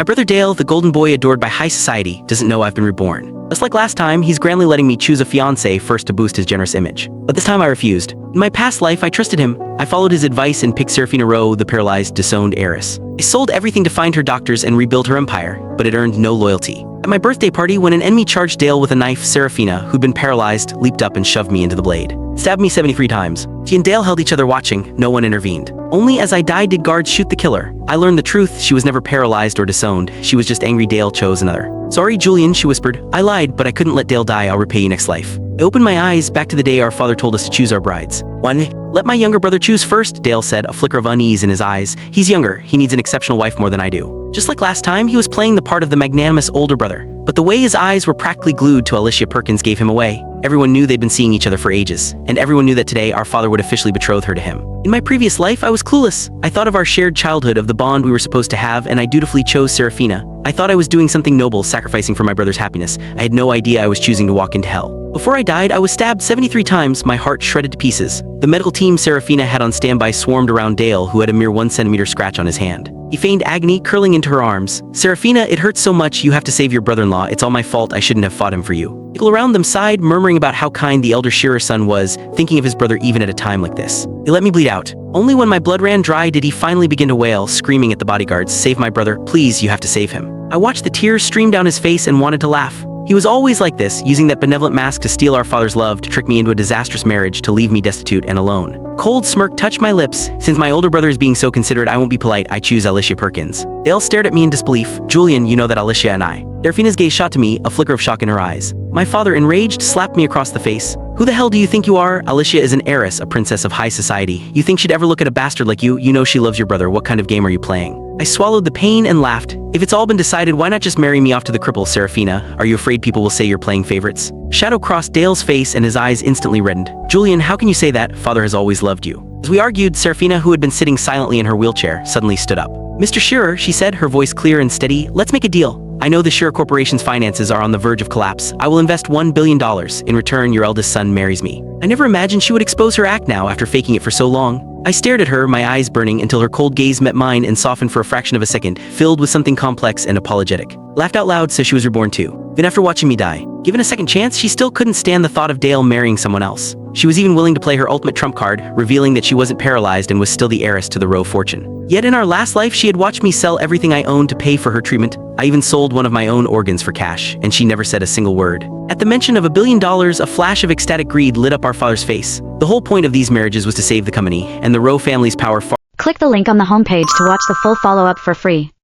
My brother Dale, the golden boy adored by high society, doesn't know I've been reborn. Just like last time, he's grandly letting me choose a fiancé first to boost his generous image. But this time I refused. In my past life, I trusted him. I followed his advice and picked Serafina Rowe, the paralyzed, disowned heiress. I sold everything to find her doctors and rebuild her empire, but it earned no loyalty. At my birthday party, when an enemy charged Dale with a knife, Serafina, who'd been paralyzed, leaped up and shoved me into the blade. Stabbed me 73 times. She and Dale held each other watching. No one intervened. Only as I died did guards shoot the killer. I learned the truth. She was never paralyzed or disowned. She was just angry Dale chose another. Sorry, Julian, she whispered. I lied, but I couldn't let Dale die. I'll repay you next life. I opened my eyes back to the day our father told us to choose our brides. One, let my younger brother choose first, Dale said, a flicker of unease in his eyes. He's younger. He needs an exceptional wife more than I do. Just like last time, he was playing the part of the magnanimous older brother. But the way his eyes were practically glued to Alicia Perkins gave him away. Everyone knew they'd been seeing each other for ages, and everyone knew that today our father would officially betroth her to him. In my previous life, I was clueless. I thought of our shared childhood, of the bond we were supposed to have, and I dutifully chose Serafina. I thought I was doing something noble, sacrificing for my brother's happiness. I had no idea I was choosing to walk into hell. Before I died, I was stabbed 73 times, my heart shredded to pieces. The medical team Serafina had on standby swarmed around Dale, who had a mere 1 centimeter scratch on his hand. He feigned agony, curling into her arms. Serafina, it hurts so much. You have to save your brother-in-law. It's all my fault. I shouldn't have fought him for you. People around them sighed, murmuring about how kind the elder Shearer's son was, thinking of his brother even at a time like this. They let me bleed out. Only when my blood ran dry did he finally begin to wail, screaming at the bodyguards, "Save my brother, please, you have to save him." I watched the tears stream down his face and wanted to laugh. He was always like this, using that benevolent mask to steal our father's love, to trick me into a disastrous marriage, to leave me destitute and alone. Cold smirk touched my lips. Since my older brother is being so considerate, I won't be polite. I choose Alicia Perkins. Dale stared at me in disbelief. Julian, you know that Alicia and I. Serafina's gaze shot to me, a flicker of shock in her eyes. My father, enraged, slapped me across the face. Who the hell do you think you are? Alicia is an heiress, a princess of high society. You think she'd ever look at a bastard like you? You know she loves your brother. What kind of game are you playing? I swallowed the pain and laughed. If it's all been decided, why not just marry me off to the cripple, Serafina? Are you afraid people will say you're playing favorites? Shadow crossed Dale's face and his eyes instantly reddened. Julian, how can you say that? Father has always loved you. As we argued, Serafina, who had been sitting silently in her wheelchair, suddenly stood up. Mr. Shearer, she said, her voice clear and steady, let's make a deal. I know the Shearer Corporation's finances are on the verge of collapse. I will invest $1 billion. In return, your eldest son marries me. I never imagined she would expose her act now after faking it for so long. I stared at her, my eyes burning, until her cold gaze met mine and softened for a fraction of a second, filled with something complex and apologetic. Laughed out loud, so she was reborn too. Then after watching me die, given a second chance, she still couldn't stand the thought of Dale marrying someone else. She was even willing to play her ultimate trump card, revealing that she wasn't paralyzed and was still the heiress to the Rowe fortune. Yet in our last life, she had watched me sell everything I owned to pay for her treatment. I even sold one of my own organs for cash, and she never said a single word. At the mention of $1 billion, a flash of ecstatic greed lit up our father's face. The whole point of these marriages was to save the company, and the Rowe family's power far. Click the link on the homepage to watch the full follow-up for free.